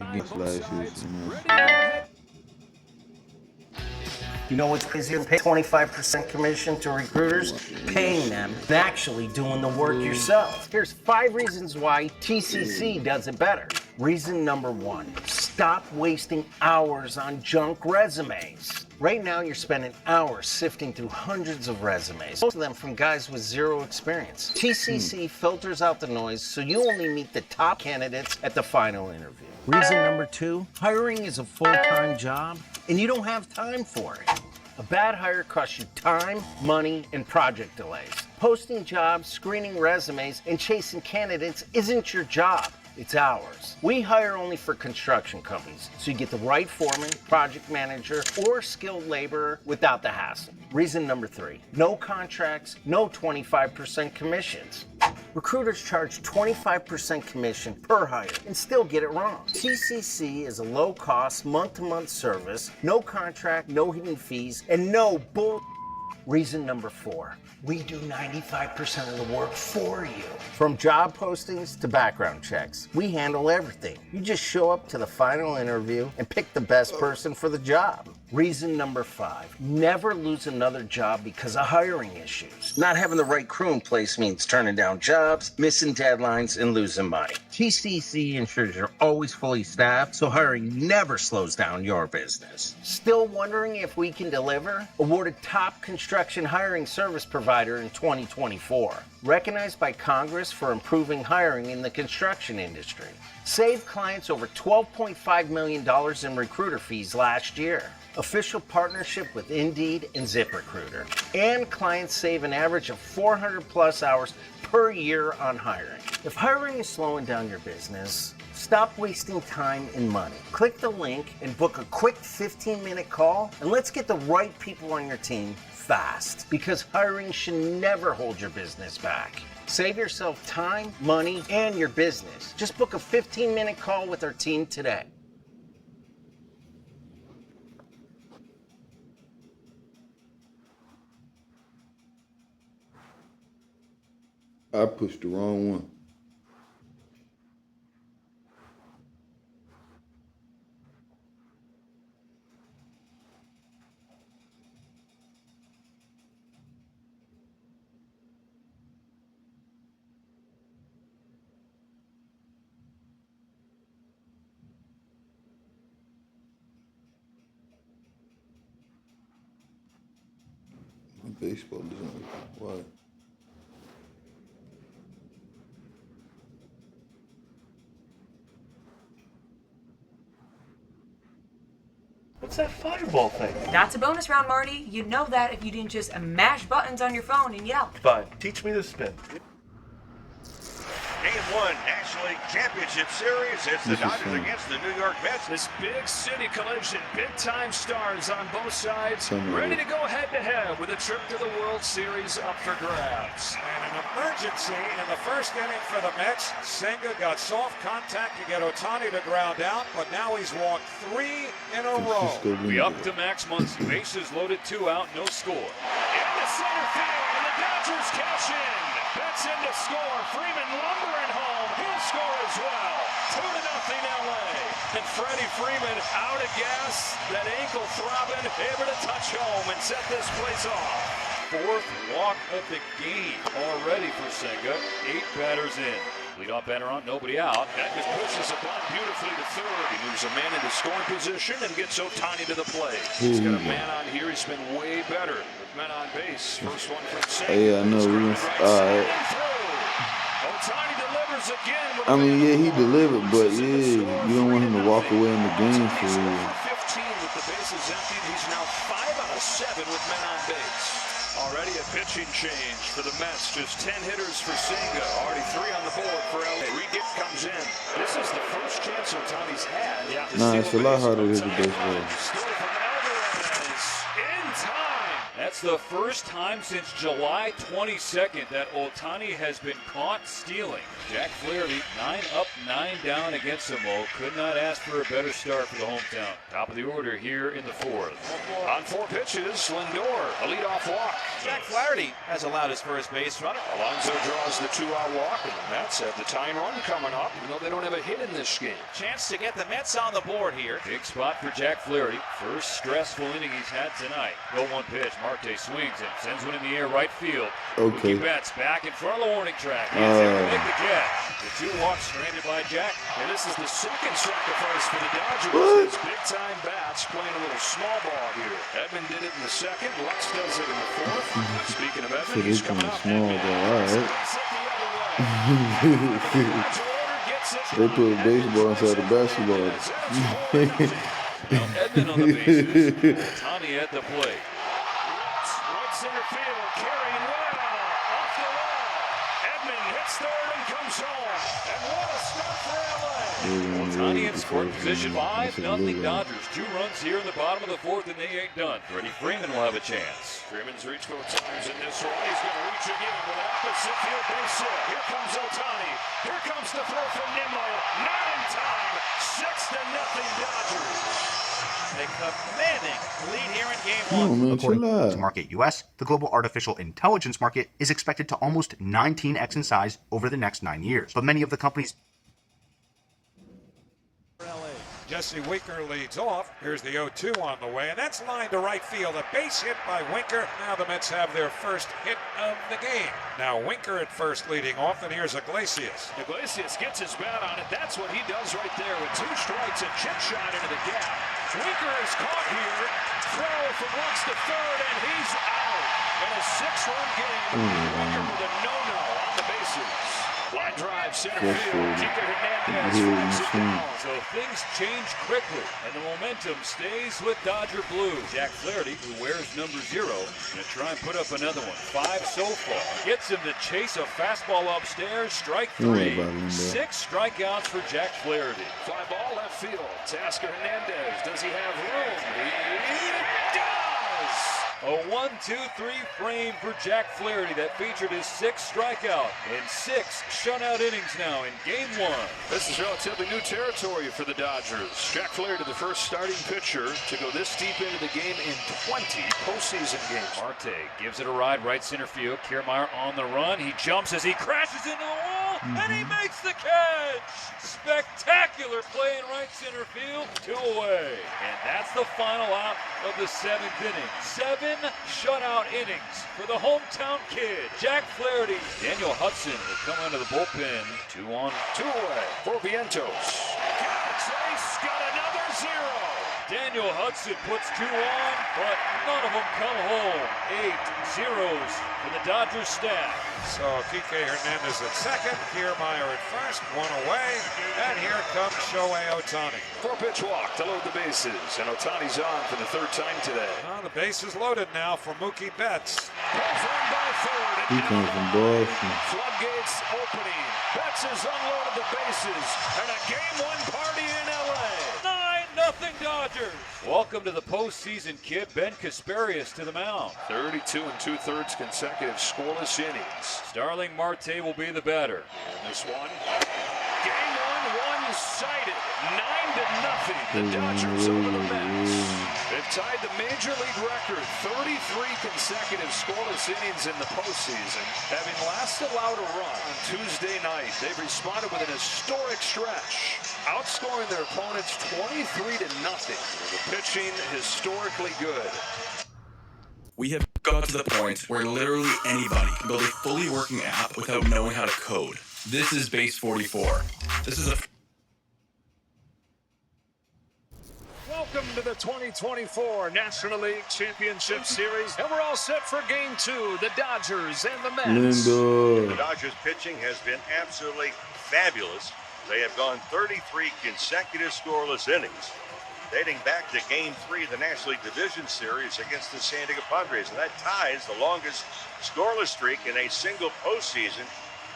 Against last year, You know what's crazier than paying 25% commission to recruiters? Paying them and actually doing the work yourself. Here's 5 reasons why TCC does it better. Reason number 1, stop wasting hours on junk resumes. Right now, you're spending hours sifting through hundreds of resumes, most of them from guys with 0 experience. TCC filters out the noise so you only meet the top candidates at the final interview. Reason number 2, hiring is a full-time job and you don't have time for it. A bad hire costs you time, money, and project delays. Posting jobs, screening resumes, and chasing candidates isn't your job. It's ours. We hire only for construction companies, so you get the right foreman, project manager, or skilled laborer without the hassle. Reason number 3, no contracts, no 25% commissions. Recruiters charge 25% commission per hire and still get it wrong. TCC is a low-cost, month-to-month service, no contract, no hidden fees, and no bull. Reason number 4, we do 95% of the work for you. From job postings to background checks, we handle everything. You just show up to the final interview and pick the best person for the job. Reason number 5, never lose another job because of hiring issues. Not having the right crew in place means turning down jobs, missing deadlines, and losing money. TCC ensures you're always fully staffed, so hiring never slows down your business. Still wondering if we can deliver? Awarded top construction hiring service provider in 2024. Recognized by Congress for improving hiring in the construction industry. Saved clients over $12.5 million in recruiter fees last year. Official partnership with Indeed and ZipRecruiter. And clients save an average of 400 plus hours per year on hiring. If hiring is slowing down your business, stop wasting time and money. Click the link and book a quick 15-minute call, and let's get the right people on your team fast, because hiring should never hold your business back. Save yourself time, money, and your business. Just book a 15-minute call with our team today. I pushed the wrong one. My baseball doesn't work. Why? What's that fireball thing? That's a bonus round, Marty. You'd know that if you didn't just mash buttons on your phone and yell. Fine. Teach me the spin. Game 1 National League Championship Series. It's the Dodgers against the New York Mets. This big city collision, big-time stars on both sides, ready to go head-to-head with a trip to the World Series up for grabs. And an emergency in the first inning for the Mets. Senga got soft contact to get Ohtani to ground out, but now he's walked 3 in a row. We up to Max Muncy. Bases loaded, 2 out, no score. Into center field, and the Dodgers cash in. Betts in to score. Freeman lumbering home. He'll score as well. 2-0 LA. And Freddie Freeman out of gas. That ankle throbbing. Able to touch home and set this place off. 4th walk of the game already for Senga. 8 batters in. Leadoff batter on, nobody out. That just pushes the bunt beautifully to third. He moves a man into scoring position and gets Ohtani to the plate. He's got a man on here. He's been way better with men on base. First one from Senga. Yeah, I know. Ohtani delivers again. I mean, yeah, he delivered, but yeah, you don't want him to walk away in the game for real. 15 with the bases emptied. He's now 5 out of 7 with men on base. Already a pitching change for the Mets. Just 10 hitters for Senga. Already 3 on the board for LA. Reed comes in. This is the first chance Ohtani's had. Nah, it's a lot harder to hit the baseball. Still from Alvarez. In time. That's the first time since July 22nd that Ohtani has been caught stealing. Jack Flaherty, 9 up, 9 down against Samoa. Could not ask for a better start for the hometown. Top of the order here in the fourth. On 4 pitches, Lindor, a leadoff walk. Jack Flaherty has allowed his first base runner. Alonso draws the 2-out walk, and the Mets have the tying run coming up, even though they don't have a hit in this game. Chance to get the Mets on the board here. Big spot for Jack Flaherty. First stressful inning he's had tonight. 0-1 pitch. Marte swings and sends one in the air right field. Okay. Mookie Betts back in front of the warning track. He's there to make the catch. The 2 walks stranded by Jack. And this is the second sacrifice for the Dodgers. His big-time bats playing a little small ball here. Edman did it in the second. Lux does it in the fourth. Speaking of Edman, he's coming up. Small ball, all right. They put baseball inside the basketball. Now Edman on the bases. Ohtani at the plate. Right center field, carrying well off the wall. Edman hits third and comes home. And what a start for LA. Ohtani in scoring position, 5-0 Dodgers. 2 runs here in the bottom of the fourth, and they ain't done. Freddie Freeman will have a chance. Freeman's reached both times in this one. He's going to reach again with an opposite field base hit. Here comes Ohtani. Here comes the throw from Nimmo. Not in time. 6-0 Dodgers. A commanding lead here in game Oh, 1. man, According chill out. to Market US, the global artificial intelligence market is expected to almost 19x in size over the next 9 years. But many of the companies Jesse Winker leads off. Here's the 0-2 on the way, and that's lined to right field. A base hit by Winker. Now the Mets have their first hit of the game. Now Winker at first leading off, and here's Iglesias. Iglesias gets his bat on it. That's what he does right there with 2 strikes, a chip shot into the gap. Winker is caught here. Throw from Woods to third, and he's out. In a 6-run game, Winker with a no-no on the bases. Line drive, center field. Kike Hernandez flags it down. So things change quickly, and the momentum stays with Dodger Blue. Jack Flaherty, who wears number 0, going to try and put up another one. 5 so far. Gets him to chase a fastball upstairs. Strike 3. 6 strikeouts for Jack Flaherty. Fly ball left field. Tasker Hernandez. Does he have room? He does! A 1-2-3 frame for Jack Flaherty that featured his 6th strikeout in 6 shutout innings now in game 1. This is relatively new territory for the Dodgers. Jack Flaherty, the first starting pitcher to go this deep into the game in 20 postseason games. Marte gives it a ride right center field. Kiermaier on the run. He jumps as he crashes into the wall, and he makes the catch. Spectacular play in right center field. 2 away. And that's the final out of the 7th inning. 7 shutout innings for the hometown kid, Jack Flaherty. Daniel Hudson will come out of the bullpen. 2 on, 2 away For Vientos. Chase got another 0. Daniel Hudson puts 2 on, but none of them come home. 8 zeros for the Dodgers staff. So Kike Hernandez at second, Kiermaier at first, 1 away, and here comes Shohei Ohtani. 4-pitch walk to load the bases, and Ohtani's on for the 3rd time today. The base is loaded now for Mookie Betts. Goes run by third. He came from Boston. Floodgates opening. Betts has unloaded the bases, and a game 1 party in LA. 9-0 Dodgers. Welcome to the postseason, kid. Ben Kasparius to the mound. 32 2/3 consecutive scoreless innings. Starling Marte will be the batter. And this one, game 1 one-sided, 9-0. The Dodgers over the Mets. They've tied the major league record, 33 consecutive scoreless innings in the postseason. Having last allowed a run on Tuesday night, they've responded with an historic stretch, outscoring their opponents 23-0. The pitching historically good. We have got to the point where literally anybody can build a fully working app without knowing how to code. This is Base 44. This is a Welcome to the 2024 National League Championship Series, and we're all set for Game 2, the Dodgers and the Mets. Lindor. The Dodgers pitching has been absolutely fabulous. They have gone 33 consecutive scoreless innings, dating back to Game 3 of the National League Division Series against the San Diego Padres, and that ties the longest scoreless streak in a single postseason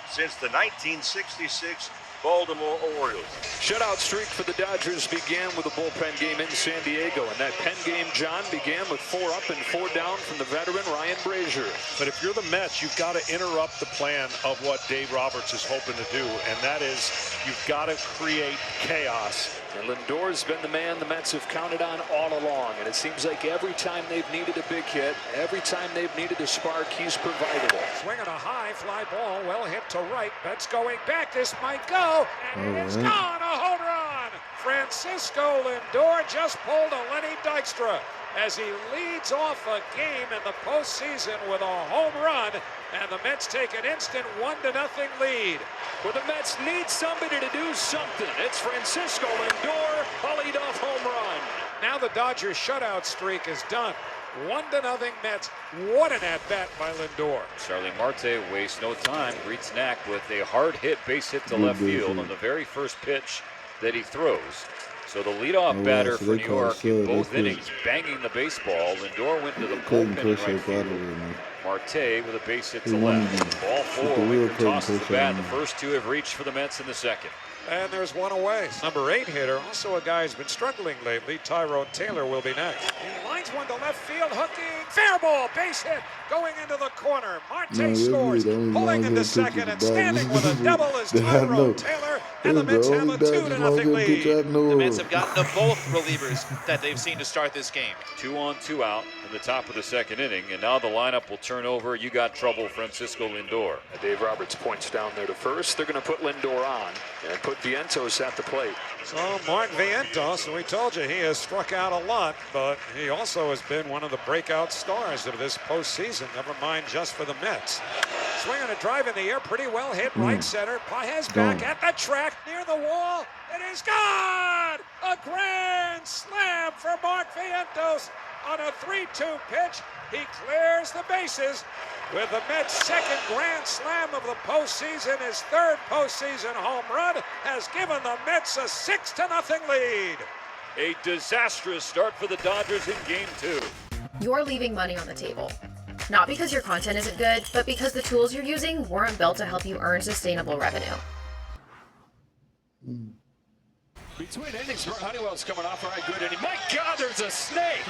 since the 1966 Baltimore Orioles. Shutout streak for the Dodgers began with a bullpen game in San Diego, and that pen game, John, began with 4 up and 4 down from the veteran Ryan Brazier. But if you're the Mets, you've got to interrupt the plan of what Dave Roberts is hoping to do, and that is you've got to create chaos. And Lindor's been the man the Mets have counted on all along, and it seems like every time they've needed a big hit, every time they've needed a spark, he's provided it. Swinging a high fly ball, well hit to right. Betts going back. This might go, and it is gone. A home run. Francisco Lindor just pulled a Lenny Dykstra as he leads off a game in the postseason with a home run, and the Mets take an instant 1-0 lead. Well, the Mets need somebody to do something. It's Francisco Lindor, a leadoff home run. Now the Dodgers shutout streak is done. 1-0 Mets. What an at-bat by Lindor. Charlie Marte wastes no time, greets Knack with a hard hit base hit to left field on the very first pitch that he throws. So the leadoff batter for New York in both innings, banging the baseball. Lindor went to the bullpen in right field. Marte with a base hit to left. Ball 4, Winker tosses the bat. The first 2 have reached for the Mets in the second. And there's one away. Number 8 hitter, also a guy who's been struggling lately. Tyrone Taylor will be next. He lines one to left field, hooking. Fair ball, base hit, going into the corner. Marte scores, pulling into second, and standing with a double is Tyrone Taylor. And the Mets have a 2-0 lead. The Mets have gotten to both relievers that they've seen to start this game. 2 on, 2 out in the top of the second inning, and now the lineup will turn over. You got trouble, Francisco Lindor. Dave Roberts points down there to first. They're going to put Lindor on and put Vientos at the plate. So Mark Vientos, we told you he has struck out a lot, but he also has been one of the breakout stars of this postseason, never mind just for the Mets. Swinging a drive in the air, pretty well hit, right center. Paez back at the track, near the wall. It is gone! A grand slam for Mark Vientos on a 3-2 pitch. He clears the bases with the Mets' second grand slam of the postseason. His third postseason home run has given the Mets a 6-0 lead. A disastrous start for the Dodgers in Game 2. You're leaving money on the table. Not because your content isn't good, but because the tools you're using weren't built to help you earn sustainable revenue. Between innings, Honeywell's coming off a right good inning. My God, there's a snake!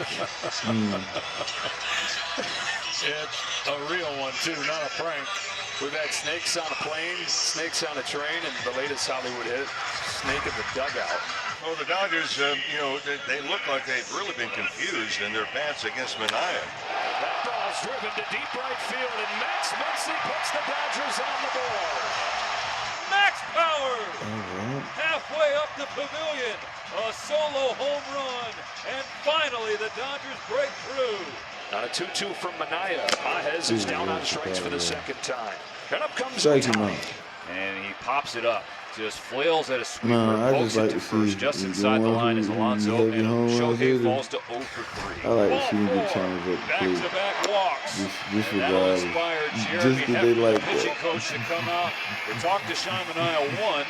It's a real one, too, not a prank. We've had snakes on a plane, snakes on a train, and the latest Hollywood hit, snake in the dugout. Well, the Dodgers, they look like they've really been confused in their bats against Manaea. That ball's driven to deep right field, and Max Muncy puts the Dodgers on the board. Max Power! Halfway up the pavilion, a solo home run, and finally the Dodgers break through. On a 2-2 from Manaea. Paez is down on strikes for the second time. And up comes Strike him Tommy. out. And he pops it up. Just flails at a sweeper, Nah, I pokes just like it to to first, see just the inside the ones line who- is who Alonso, heavy and home runs Shohei hitter. falls to 0 for 3. I like to Ball see him get 4. challenged at the plate. Back-to-back walks. This And that'll regard, inspire just Jeremy that they Hefner, the like pitching that. coach, to come out and talk to Sean Manaea, 1,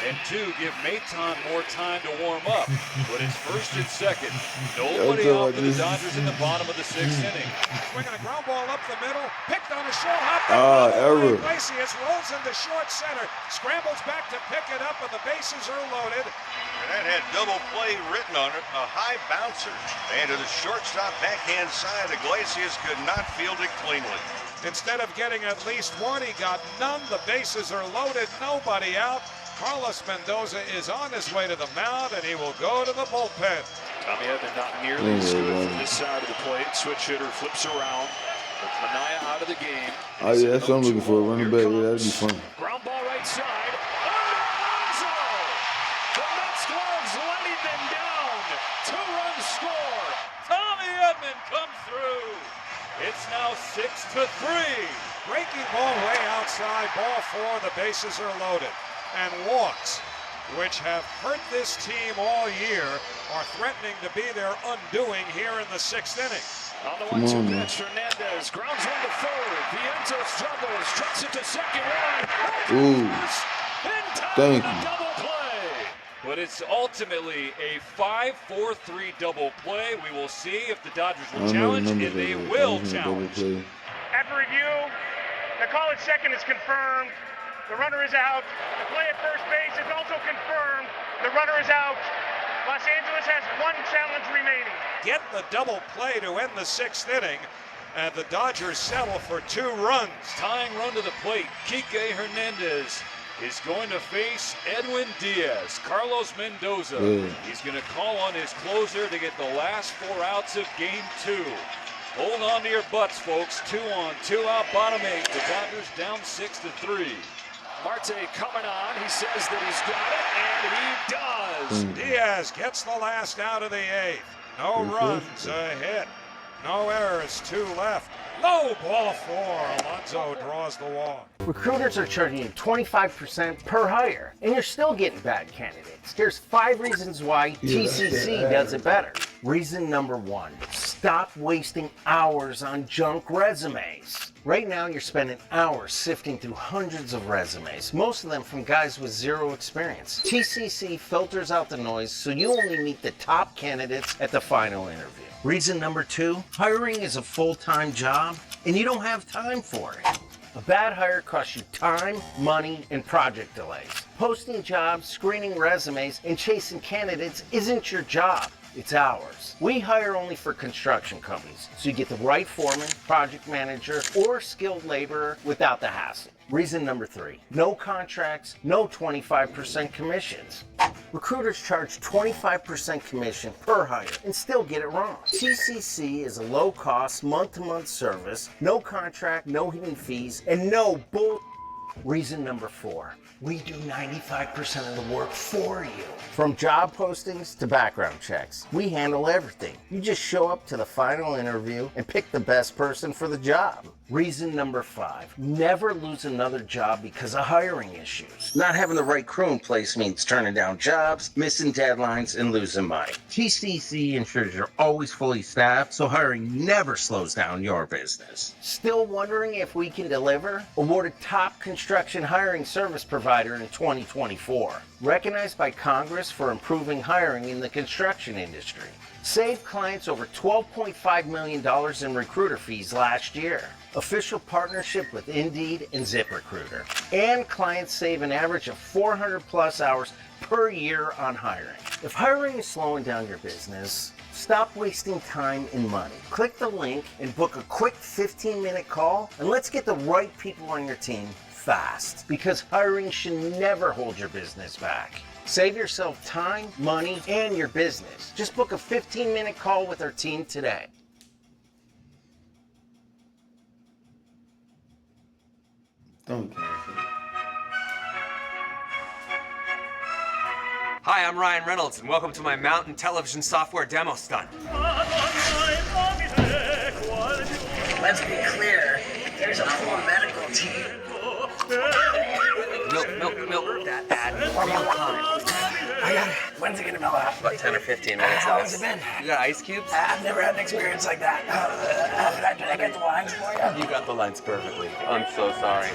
and 2, give Maton more time to warm up. But it's first and second. Nobody Yeah, out for the this- Dodgers in the bottom of the 6th inning. Swinging a ground ball up the middle, picked on a short hop. Error. Iglesias rolls into short center, scrambles back to pick it up, and the bases are loaded. And that had double play written on it, a high bouncer. And to the shortstop backhand side, Iglesias could not field it cleanly. Instead of getting at least one, he got none. The bases are loaded, nobody out. Carlos Mendoza is on his way to the mound, and he will go to the bullpen. Tommy Edman not nearly as good from this side of the plate. Switch hitter flips around. With Manaea out of the game. Oh, yeah, that's what I'm looking for. Running back, yeah, that'd be fun. Ground ball right side. Alonso! The Mets gloves letting them down. 2-run score. Tommy Edman comes through. It's now 6-3. Breaking ball way outside, ball 4, the bases are loaded. And walks, which have hurt this team all year, are threatening to be their undoing here in the 6th inning. On the 1-2 pitch, Hernandez grounds one to third. Vientos struggles, trucks it to second line. Ooh. Thank A you. double play. But it's ultimately a 5-4-3 double play. We will see if the Dodgers I will don't know challenge, the and numbers they of it. I will don't know challenge. double play. After review, the call at second is confirmed. The runner is out. The play at first base is also confirmed. The runner is out. Los Angeles has one challenge remaining. Get the double play to end the 6th inning, and the Dodgers settle for 2 runs. Tying run to the plate, Kike Hernandez is going to face Edwin Diaz. Carlos Mendoza, he's going to call on his closer to get the last 4 outs of game 2. Hold on to your butts, folks. 2 on, 2 out, bottom 8. The Dodgers down 6-3. Marte coming on. He says that he's got it, and he does. Diaz gets the last out of the 8th. No runs, a hit. No errors, 2 left. Low ball 4. Alonso draws the walk. Recruiters are charging you 25% per hire, and you're still getting bad candidates. Here's 5 reasons why TCC does it better. Reason number 1, stop wasting hours on junk resumes. Right now, you're spending hours sifting through hundreds of resumes, most of them from guys with 0 experience. TCC filters out the noise so you only meet the top candidates at the final interview. Reason number 2, hiring is a full-time job, and you don't have time for it. A bad hire costs you time, money, and project delays. Posting jobs, screening resumes, and chasing candidates isn't your job. It's ours. We hire only for construction companies, so you get the right foreman, project manager, or skilled laborer without the hassle. Reason number 3, no contracts, no 25% commissions. Recruiters charge 25% commission per hire and still get it wrong. TCC is a low-cost, month-to-month service, no contract, no hidden fees, and no bull. Reason number 4, we do 95% of the work for you. From job postings to background checks, we handle everything. You just show up to the final interview and pick the best person for the job. Reason number 5, never lose another job because of hiring issues. Not having the right crew in place means turning down jobs, missing deadlines, and losing money. TCC ensures you're always fully staffed, so hiring never slows down your business. Still wondering if we can deliver? Awarded top construction hiring service provider in 2024. Recognized by Congress for improving hiring in the construction industry. Saved clients over $12.5 million in recruiter fees last year. Official partnership with Indeed and ZipRecruiter. And clients save an average of 400 plus hours per year on hiring. If hiring is slowing down your business, stop wasting time and money. Click the link and book a quick 15-minute call, and let's get the right people on your team fast. Because hiring should never hold your business back. Save yourself time, money, and your business. Just book a 15-minute call with our team today. Don't cancel. Hi, I'm Ryan Reynolds, and welcome to my mountain television software demo stunt. Let's be clear, there's a full medical team. Milk, that ad. Or milk time. I got it. When's it gonna mellow out? About 10 or 15 minutes. How long's it been? You got ice cubes? I've never had an experience like that. Did I get the lines for you? You got the lines perfectly. I'm so sorry.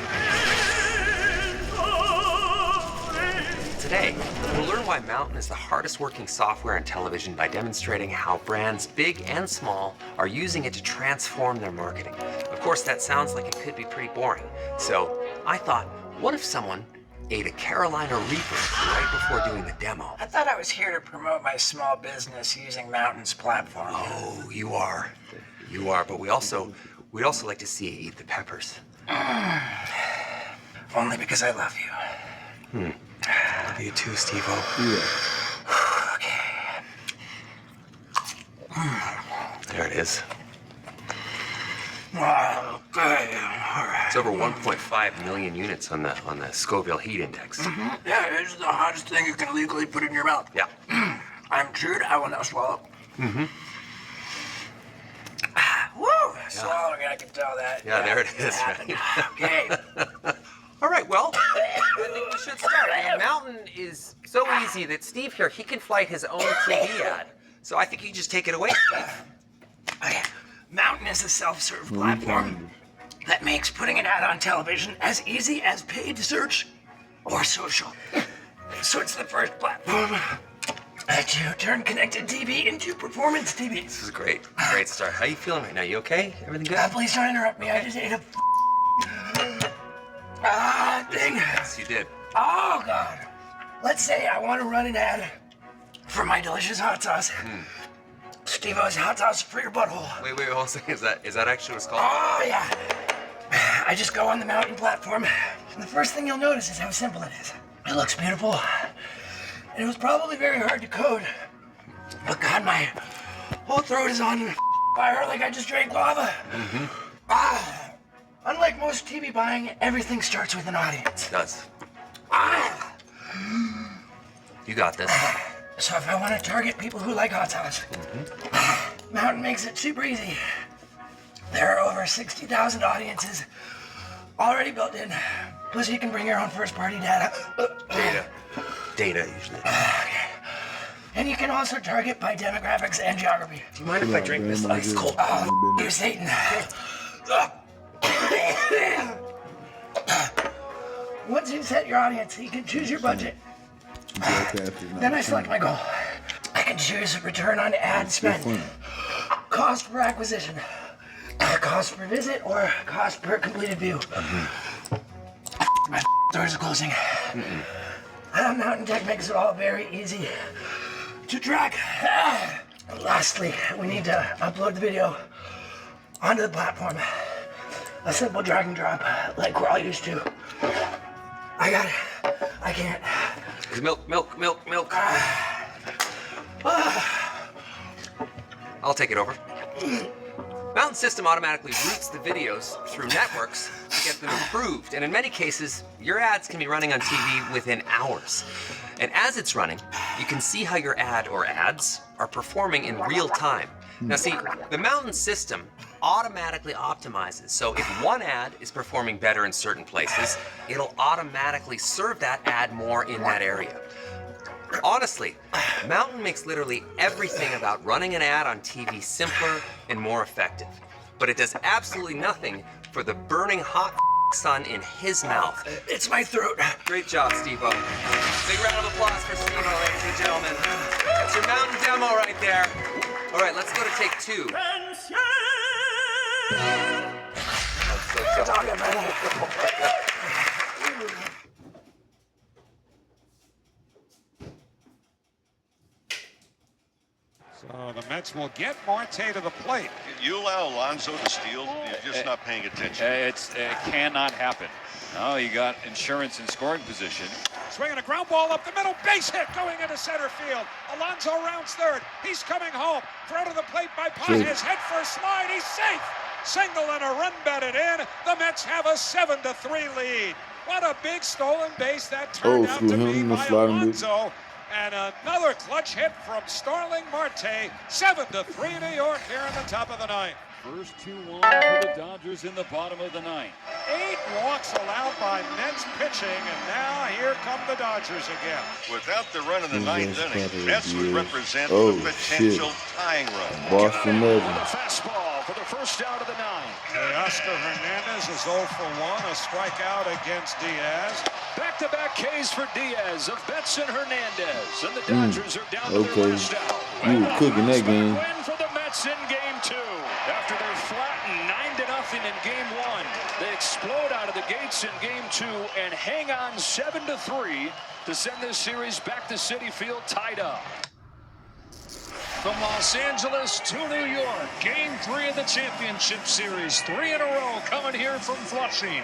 Today, we'll learn why Mountain is the hardest working software in television by demonstrating how brands, big and small, are using it to transform their marketing. Of course, that sounds like it could be pretty boring. So I thought, what if someone ate a Carolina Reaper right before doing the demo? I thought I was here to promote my small business using Mountain's platform. Oh, you are. You are, but we'd also like to see you eat the peppers. Only because I love you. I love you too, Steve-O. Okay. There it is. Wow, okay, all right. It's over 1.5 million units on the Scoville heat index. Yeah, it's the hottest thing you can legally put in your mouth. Yeah. I'm chewed, I will now swallow. Woo! Swallowing, I can tell that. Yeah, there it is, right? Okay. All right, well, I think we should start. Mountain is so easy that Steve here, he can flight his own TV ad. So I think you just take it away, Steve. Okay. Mountain is a self-serve platform that makes putting an ad on television as easy as paid search or social. So it's the first platform to turn connected TV into performance TV. This is great. Great start. How you feeling right now? You okay? Everything good? Please don't interrupt me. I just ate a ad thing? Yes, you did. Oh, God. Let's say I want to run an ad for my delicious hot sauce. Steve-O's hot sauce for your butthole. Wait, hold on a second. Is that actually what it's called? Oh, yeah. I just go on the mountain platform, and the first thing you'll notice is how simple it is. It looks beautiful, and it was probably very hard to code. But God, my whole throat is on fire like I just drank lava. Unlike most TV buying, everything starts with an audience. It does. You got this. So if I want to target people who like hot sauce, Mountain makes it super easy. There are over 60,000 audiences already built in. Plus you can bring your own first-party data. Data, usually. And you can also target by demographics and geography. Do you mind if I drink this ice cold? Oh, you're Satan. Once you set your audience, you can choose your budget. Then I select my goal. I can choose return on ad spend, cost per acquisition, cost per visit, or cost per completed view. My doors are closing. Mountain Tech makes it all very easy to track. Lastly, we need to upload the video onto the platform. A simple drag and drop, like we're all used to. I got it. I can't. Milk. I'll take it over. Mountain System automatically routes the videos through networks to get them approved, and in many cases, your ads can be running on TV within hours. And as it's running, you can see how your ad or ads are performing in real time. Now see, the Mountain System automatically optimizes, so if one ad is performing better in certain places, it'll automatically serve that ad more in that area. Honestly, Mountain makes literally everything about running an ad on TV simpler and more effective. But it does absolutely nothing for the burning hot sun in his mouth. It's my throat. Great job, Steve-O. Big round of applause for Steve-O, ladies and gentlemen. That's your Mountain demo right there. All right, let's go to take two. So the Mets will get Marte to the plate. You allow Alonso to steal, you're just not paying attention. It cannot happen. Oh, you got insurance in scoring position. Swinging a ground ball up the middle, base hit going into center field. Alonso rounds third. He's coming home. Throw to the plate by Pages. Head first slide. He's safe. Single and a run batted in. The Mets have a 7-3 lead. What a big stolen base that turned out to be by Alonso. And another clutch hit from Starling Marte. 7-3 New York here in the top of the ninth. First 2-1 for the Dodgers in the bottom of the ninth. 8 walks allowed by Mets pitching, and now here come the Dodgers again. Without the run in the ninth inning, Mets would represent a potential tying run. Boston legend. The fastball for the first out of the ninth. Oscar Hernandez is 0 for 1, a strikeout against Diaz. Back-to-back Ks for Diaz of Betts and Hernandez, and the Dodgers are down to their last out. You were cooking that game. Win for the Mets in Game 2. After they're flattened 9-0 in Game 1, they explode out of the gates in Game 2 and hang on 7-3 to send this series back to Citi Field tied up. From Los Angeles to New York, Game 3 of the championship series, 3 in a row coming here from Flushing.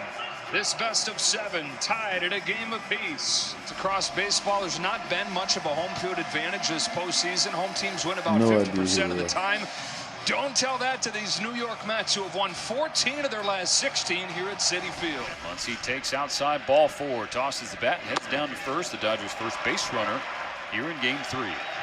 This best of 7 tied at a game apiece. Across baseball, there's not been much of a home field advantage this postseason. Home teams win about 50% of the time. Don't tell that to these New York Mets, who have won 14 of their last 16 here at Citi Field. Muncy takes outside, ball 4, tosses the bat and heads down to first. The Dodgers' first base runner here in Game 3.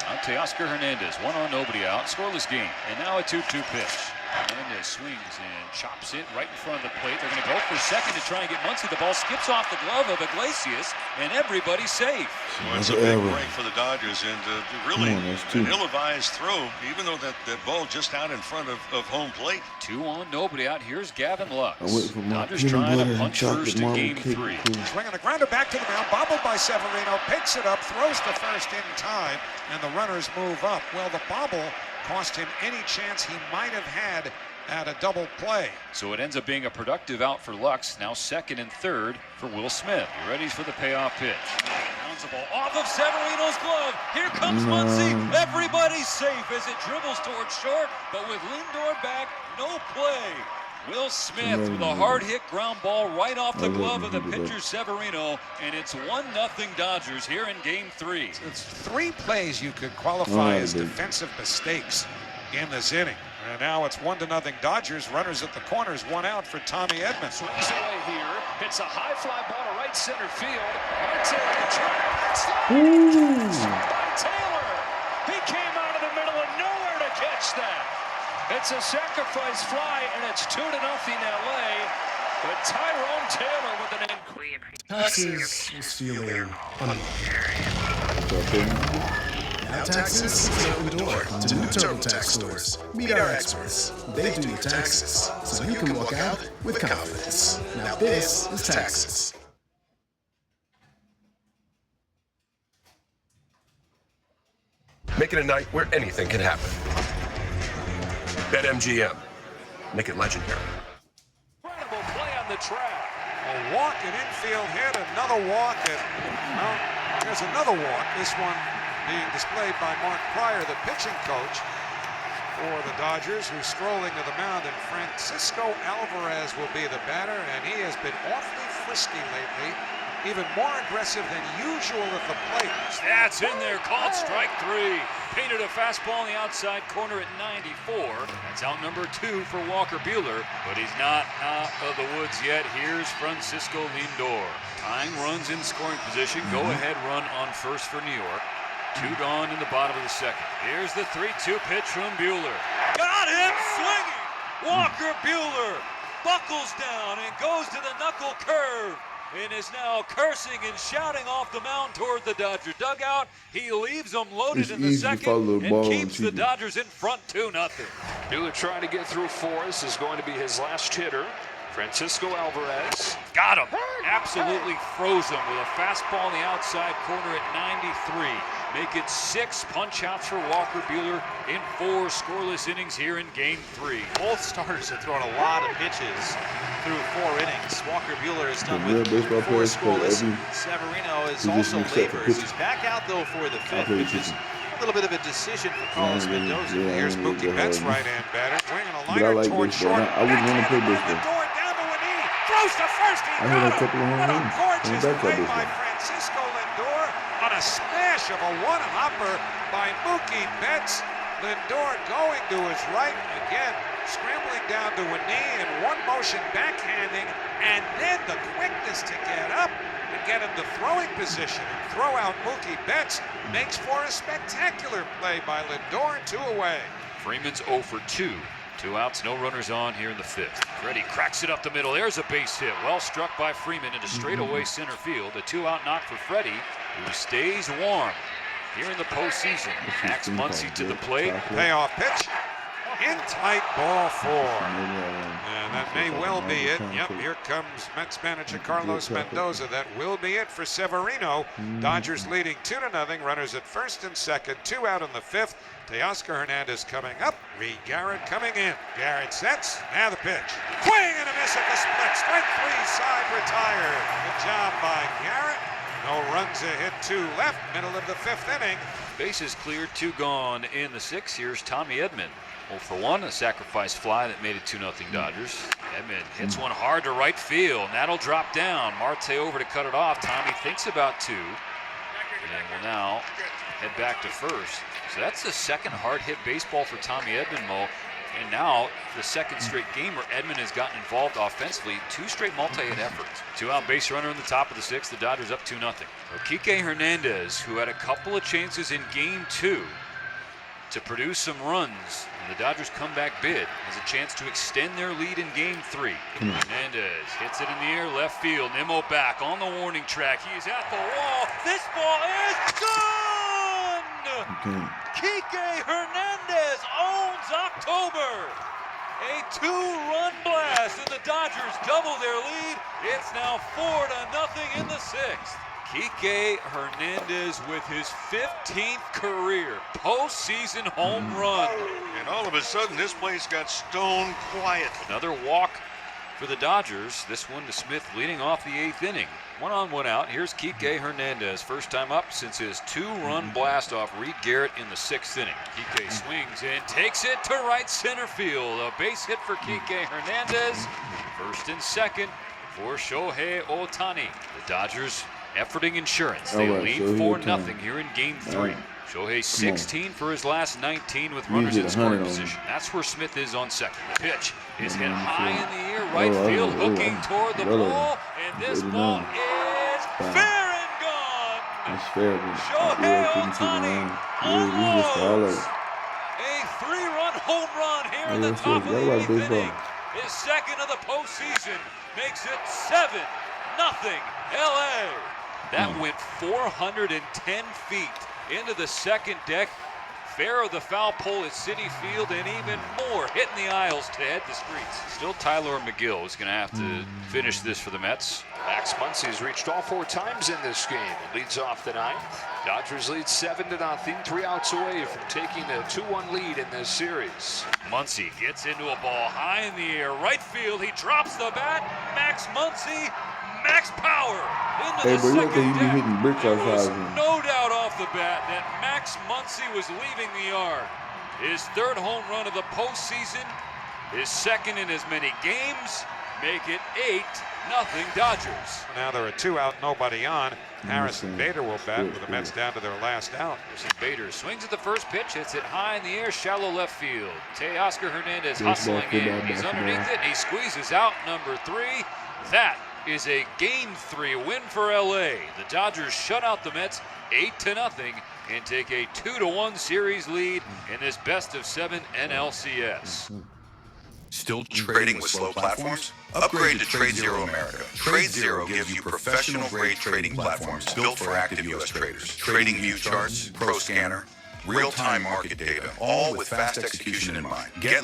Out to Oscar Hernandez, 1 on, nobody out, scoreless game. And now a 2-2 pitch. Hernandez swings and chops it right in front of the plate. They're going to go for second to try and get Muncy. The ball skips off the glove of Iglesias, and everybody's safe. Well, it's a big break for the Dodgers, and really an ill-advised throw, even though that ball just out in front of home plate. 2 on, nobody out. Here's Gavin Lux. Dodgers trying to punch first in Game 3. Swinging a grounder back to the mound, bobbled by Severino, picks it up, throws to first in time, and the runners move up. Well, the bobble cost him any chance he might have had at a double play. So it ends up being a productive out for Lux. Now second and third for Will Smith. He ready for the payoff pitch. Bounce the ball off of Severino's glove. Here comes Muncy. Everybody's safe as it dribbles towards short, but with Lindor back, no play. Will Smith with a hard hit ground ball right off the glove of the pitcher Severino, and it's 1-0 Dodgers here in game 3. It's 3 plays you could qualify as defensive mistakes in this inning. And now it's 1-0 Dodgers. Runners at the corners, 1 out for Tommy Edman. Swings away here. Hits a high fly ball to right center field. By Taylor. He came out of the middle of nowhere to catch that. It's a sacrifice fly, and it's 2-0 LA. But Tyrone Taylor with an Taxes is feeling unfair. Now Taxes is an open door to new TurboTax stores. Meet our experts. They do your taxes, so you can walk out with confidence. Now this is Taxes. Make it a night where anything can happen. BetMGM. Make it legendary. incredible play on the track. A walk, an infield hit, another walk, and well, there's another walk. This one being displayed by Mark Pryor, the pitching coach for the Dodgers, who's strolling to the mound, and Francisco Alvarez will be the batter, and he has been awfully frisky lately, even more aggressive than usual at the plate. That's in there, called strike 3. Painted a fastball in the outside corner at 94. That's out number 2 for Walker Buehler, but he's not out of the woods yet. Here's Francisco Lindor. Tying runs in scoring position. Go ahead run on first for New York. 2 gone in the bottom of the second. Here's the 3-2 pitch from Buehler. Got him swinging! Walker Buehler buckles down and goes to the knuckle curve, and is now cursing and shouting off the mound toward the Dodger dugout. He leaves them loaded in the second and keeps the Dodgers in front 2-0. Buehler trying to get through 4. This is going to be his last hitter. Francisco Alvarez. Got him. Absolutely froze him with a fastball in the outside corner at 93. Make it 6 punch-outs for Walker Buehler in 4 scoreless innings here in Game 3. Both starters have thrown a lot of pitches through 4 innings. Walker Buehler is done with 4 scoreless. Severino is also labors. He's back out, though, for the 5th, which is a little bit of a decision for Carlos Mendoza. Here's Mookie Betts, right-hand batter, swinging a liner toward short. I wouldn't want to play baseball. Throws to first. He I had a couple of home runs. Gorgeous play by Francisco Lindor on a smash of a one-hopper by Mookie Betts. Lindor going to his right again, scrambling down to a knee in one motion, backhanding, and then the quickness to get up and get into throwing position and throw out Mookie Betts makes for a spectacular play by Lindor, 2 away. Freeman's 0 for 2. 2 outs, no runners on here in the 5th. Freddie cracks it up the middle. There's a base hit. Well struck by Freeman into straightaway center field. A 2-out knock for Freddie, who stays warm here in the postseason. Max Muncy to the plate. Payoff pitch. In tight, ball 4. And that may well be it. Yep, here comes Mets manager Carlos Mendoza. That will be it for Severino. Dodgers leading 2-0. Runners at first and second. 2 out in the 5th. Teoscar Hernandez coming up. Reed Garrett coming in. Garrett sets. Now the pitch. Swing and a miss at the split. Strike 3, side retired. Good job by Garrett. No runs, a hit, 2 left. Middle of the 5th inning. Bases cleared, 2 gone in the 6th. Here's Tommy Edman. 0 for 1, a sacrifice fly that made it 2-0 Dodgers. Edman hits one hard to right field, and that'll drop down. Marte over to cut it off. Tommy thinks about 2, and will now head back to first. So that's the second hard hit baseball for Tommy Edman, Mo. And now the second straight game where Edman has gotten involved offensively. 2 straight multi-hit efforts. 2-out base runner in the top of the 6th. The Dodgers up 2-0. Kike Hernandez, who had a couple of chances in game 2 to produce some runs, and the Dodgers come back bid, has a chance to extend their lead in game 3. Hernandez hits it in the air, left field. Nimmo back on the warning track. He is at the wall. This ball is gone! Kike Hernandez owns October. A 2-run blast, and the Dodgers double their lead. It's now 4-0 in the 6th. Kike Hernandez with his 15th career postseason home run. And all of a sudden, this place got stone quiet. Another walk for the Dodgers. This one to Smith leading off the 8th inning. 1 on, 1 out. Here's Kike Hernandez. First time up since his 2-run blast off Reed Garrett in the 6th inning. Kike swings and takes it to right center field. A base hit for Kike Hernandez. First and second for Shohei Ohtani. The Dodgers efforting insurance. They lead 4-0 here in Game 3. Shohei 16 for his last 19 with runners in scoring position. That's where Smith is on second. The pitch is hit high in the air, right field, hooking toward the ball, and this ball is fair and gone. That's fair. Shohei Ohtani unloads a 3-run home run here in the top of the 8th inning. His second of the postseason makes it 7-0 LA. That went 410 feet into the second deck. Fair of the foul pole at Citi Field, and even more hitting the aisles to head the streets. Still Tyler McGill is going to have to finish this for the Mets. Max Muncy's reached all 4 times in this game. Leads off the 9th. Dodgers lead 7-0, 3 outs away from taking a 2-1 lead in this series. Muncy gets into a ball high in the air, right field. He drops the bat. Max Muncy, max power into the second deck. There was no doubt off the bat that Max Muncy was leaving the yard. His 3rd home run of the postseason, his 2nd in as many games, make it 8-0 Dodgers. Now there are 2 out, nobody on. Harrison Bader will bat with the Mets down to their last out. Harrison Bader swings at the first pitch, hits it high in the air, shallow left field. Teoscar Hernandez hustling in. He's underneath it, and he squeezes out number 3. That is a Game 3 win for LA. The Dodgers shut out the Mets 8-0 and take a 2-1 series lead in this best-of-7 NLCS. Still trading with slow platforms? Upgrade to TradeZero America. TradeZero gives you professional-grade trading platforms built for active U.S. traders. Trading view charts, Pro Scanner, real-time market data, all with fast execution in mind. Get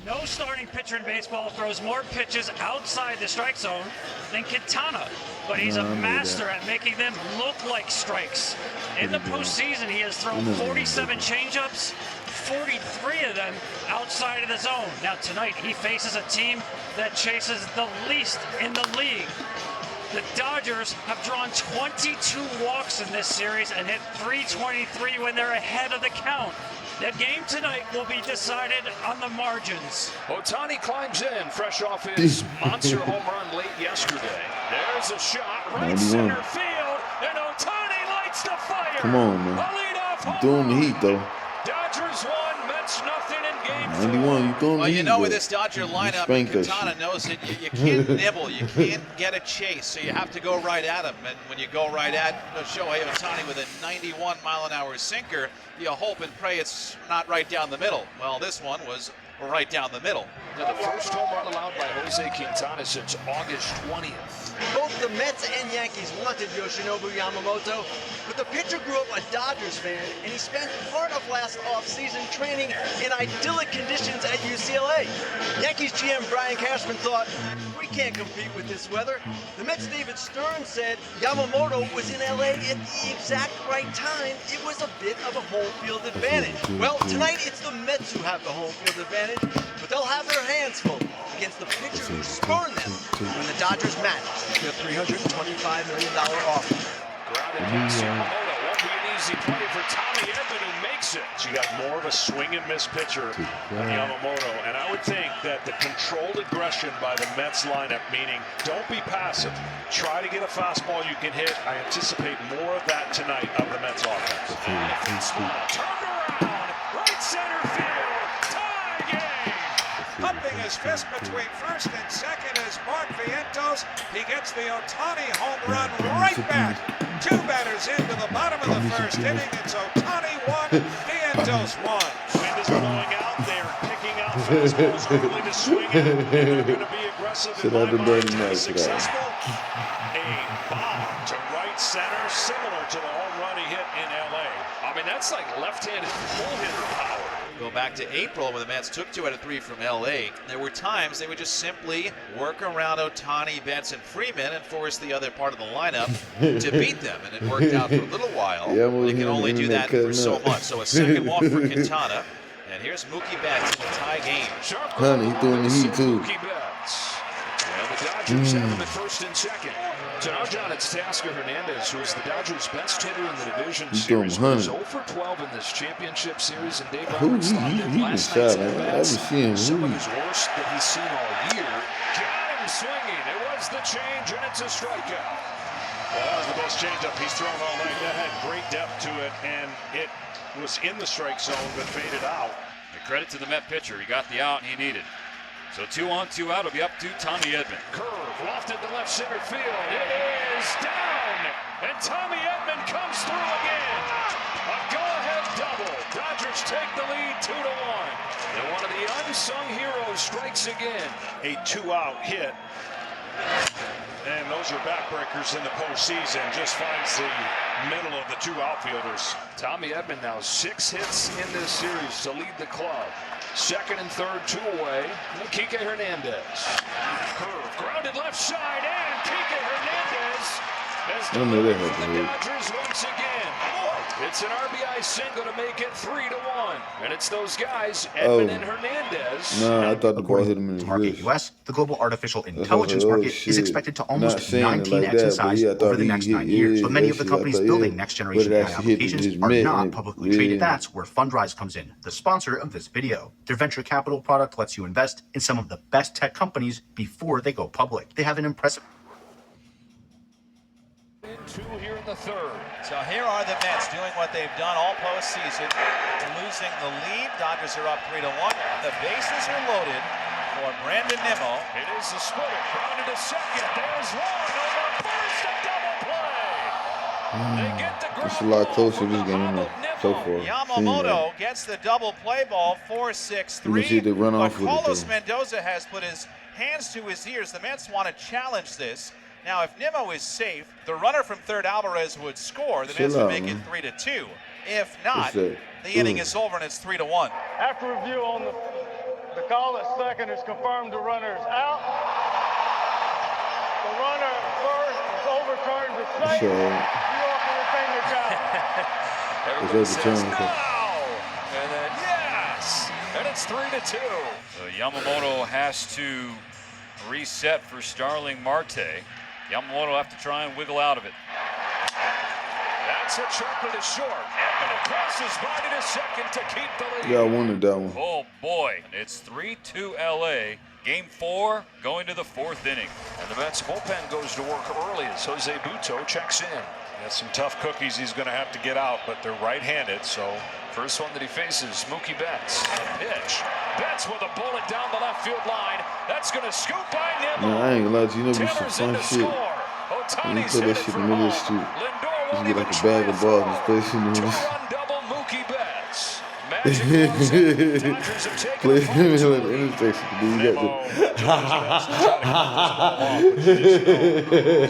No starting pitcher in baseball throws more pitches outside the strike zone than Quintana, but he's a master at making them look like strikes. In the postseason, he has thrown 47 changeups, 43 of them outside of the zone. Now tonight, he faces a team that chases the least in the league. The Dodgers have drawn 22 walks in this series and hit .323 when they're ahead of the count. The game tonight will be decided on the margins. Ohtani climbs in, fresh off his monster home run late yesterday. There's a shot, right center field, and Ohtani lights the fire. Come on, man. You throwing the heat, though. Dodgers 1, Mets nothing in Game 4. 91, you throwing the heat. Well, you know, with though. this Dodger lineup, Quintana knows that you can't nibble, you can't get a chase, so you have to go right at him. And when you go right at Shohei Ohtani with a 91-mile-an-hour sinker, you hope and pray it's not right down the middle. Well, this one was right down the middle. The first home run allowed by Jose Quintana since August 20th. Both the Mets and Yankees wanted Yoshinobu Yamamoto, but the pitcher grew up a Dodgers fan, and he spent part of last offseason training in idyllic conditions at UCLA. Yankees GM Brian Cashman thought, we can't compete with this weather. The Mets' David Stern said Yamamoto was in LA at the exact right time. It was a bit of a home field advantage. Well, tonight it's the Mets who have the home field advantage, but they'll have their hands full against the pitcher who spurned them when the Dodgers matched their $325 million offer. Grounded pass, Yamamoto won't be an easy play for Tommy Edman, who makes it. So you got more of a swing and miss pitcher than Yamamoto, and I would think that the controlled aggression by the Mets lineup, meaning don't be passive, try to get a fastball you can hit. I anticipate more of that tonight of the Mets offense. Turned around, right center field, tie game. Pumping his fist between first and second is Mark Vientos. He gets the Ohtani home run right back. 2 batters into the bottom of the first inning. It's Ohtani 1, Vientos 1. Wind is blowing out there, picking out fastballs early to swing it. They're going to be aggressive in my mind to be successful. A bomb to right center, similar to the home run he hit in LA. I mean, that's like left-handed pull hitter power. Go back to April when the Mets took 2 out of 3 from LA. There were times they would just simply work around Ohtani, Betts, and Freeman and force the other part of the lineup to beat them. And it worked out for a little while. Yeah, but you can only do that for so much. So a second walk for Quintana. And here's Mookie Betts in the tie game. Honey, he throwing the heat too. Mookie Betts. And the Dodgers have him at first and second. So now, John, it's Teoscar Hernandez, who is the Dodgers' best hitter in the division series. He was 0 for 12 in this championship series, and Dave Roberts last night's at-bats, some of his worst that he's seen all year. Got him swinging. It was the change, and it's a strikeout. Well, that was the best changeup he's thrown all night. That had great depth to it, and it was in the strike zone, but faded out. The credit to the Met pitcher. He got the out he needed. So 2 on, 2 out. It'll be up to Tommy Edman. Curve lofted to left center field. It is down, and Tommy Edman comes through again. A go-ahead double. Dodgers take the lead 2-1. And one of the unsung heroes strikes again. A 2-out hit. And those are backbreakers in the postseason. Just finds the middle of the 2 outfielders. Tommy Edman now 6 hits in this series to lead the club. Second and third, 2 away. Kike Hernandez. Curve grounded left side, and Kike Hernandez has delivered for the Dodgers once again. It's an RBI single to make it 3-1. And it's those guys, Edman and Hernandez. No, I thought the ball hit him in the market wrist. US, the global artificial intelligence market is expected to almost 19x like in size over the next 9 years. But many of the companies building next-generation AI applications are not publicly traded. That's where Fundrise comes in, the sponsor of this video. Their venture capital product lets you invest in some of the best tech companies before they go public. They have an impressive... 2 here in the third. So here are the Mets doing what they've done all postseason, losing the lead. Dodgers are up 3-1. The bases are loaded for Brandon Nimmo. It is the splitter, grounded to second. There's one over first, a double play. They get the ground. It's a lot closer this game so far. Yamamoto gets the double play ball, 4-6-3. You can see they run off but with it, Carlos though. Mendoza has put his hands to his ears. The Mets want to challenge this. Now, if Nimmo is safe, the runner from third, Alvarez, would score. The Mets would make it 3-2. If not, the inning is over and it's 3-1. After review on the call at second has confirmed the runner is out. The runner first is overturned to safe. You all can retain your count. Everybody says no, and then yes, and it's 3-2. So Yamamoto has to reset for Starling Marte. Yamamoto will have to try and wiggle out of it. That's a chocolate is short. Edman across his body to second to keep the lead. Yeah, I wanted that one. Oh boy, it's 3-2 LA. Game 4 going to the 4th inning. And the Mets bullpen goes to work early as Jose Butto checks in. He has some tough cookies he's going to have to get out, but they're right-handed, so first one that he faces, Mookie Betts. Pitch. Betts with a bullet down the left field line. That's going to scoop by Nimmo. Man, I ain't gonna lie to you, know, be some fun shit. When you play that shit in the middle of the street, you can get like a bag of balls and play shit in the middle. Double Mookie Betts. Play in the middle of the intersection, dude. You got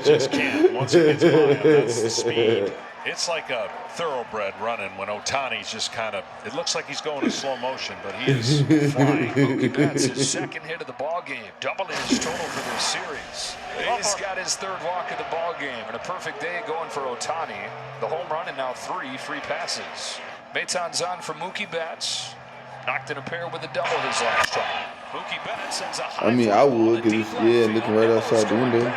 just can't. Once it gets by, that's the speed. It's like a thoroughbred running when Ohtani's just kind of, it looks like he's going in slow motion, but he is flying. Mookie Betts, his second hit of the ball game, doubling his total for this series. He's got his 3rd walk of the ball game, and a perfect day going for Ohtani. The home run and now 3 free passes. Maton's on for Mookie Betts. Knocked in a pair with a double his last time. Mookie Betts sends a high. I mean, I would, because it's, looking right outside the window.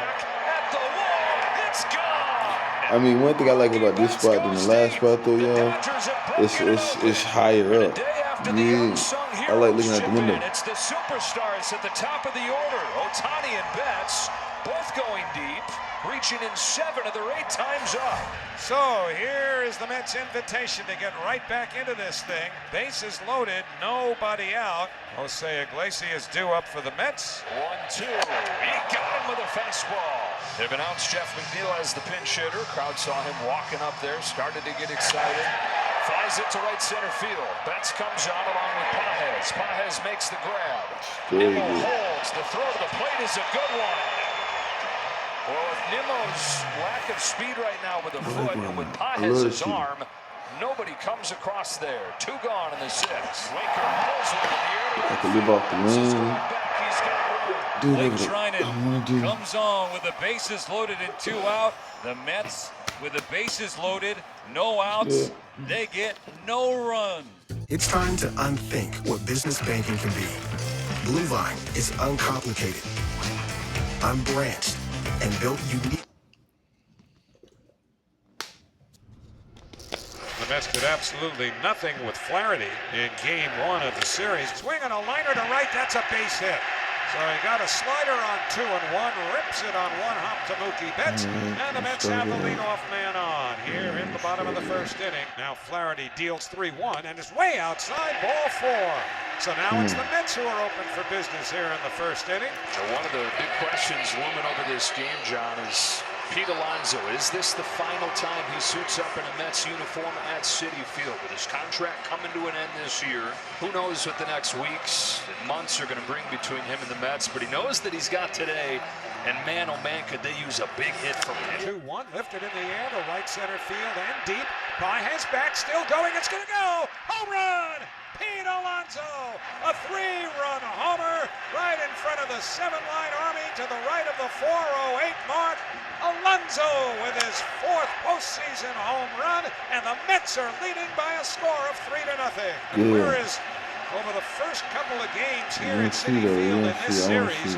I mean, one thing I like about this spot than the last spot, though, y'all, it's higher up. Yeah, I like looking out the window. It's the superstars at the top of the order. Ohtani and Betts both going deep, reaching in 7 of their 8 times up. So here is the Mets' invitation to get right back into this thing. Bases loaded, nobody out. Jose Iglesias due up for the Mets. 1-2. He got him with a fastball. They've announced Jeff McNeil as the pinch hitter. Crowd saw him walking up there, started to get excited. Flies it to right center field. Betts comes on along with Pages. Pages makes the grab. Nimmo holds. The throw to the plate is a good one. Well, with Nimmo's lack of speed right now with a foot and with Pages' arm, Nobody comes across there. 2 gone in the 6th. Winker pulls one in the air. I can live off the lane. Blake Trinan comes on with the bases loaded and 2 out. The Mets with the bases loaded, no outs. They get no run. It's time to unthink what business banking can be. Bluevine is uncomplicated, unbranched, and built unique. The Mets did absolutely nothing with Flaherty in game 1 of the series. Swinging a liner to right, that's a base hit. So he got a slider on 2 and 1, rips it on 1 hop to Mookie Betts, and the Mets have the leadoff man on here in the bottom of the 1st inning. Now Flaherty deals 3-1 and is way outside, ball 4. So now it's the Mets who are open for business here in the 1st inning. One of the big questions looming over this game, John, is Pete Alonso. Is this the final time he suits up in a Mets uniform at Citi Field? With his contract coming to an end this year, who knows what the next weeks and months are going to bring between him and the Mets, but he knows that he's got today, and man, oh man, could they use a big hit from him. 2-1, lifted in the air to right center field and deep. By his back, still going, it's going to go! Home run! Pete Alonso, a 3-run homer right in front of the 7-line Army to the right of the 408 mark. Alonso with his 4th postseason home run, and the Mets are leading by a score of 3-0. Whereas over the first couple of games here at Citi Field in this series,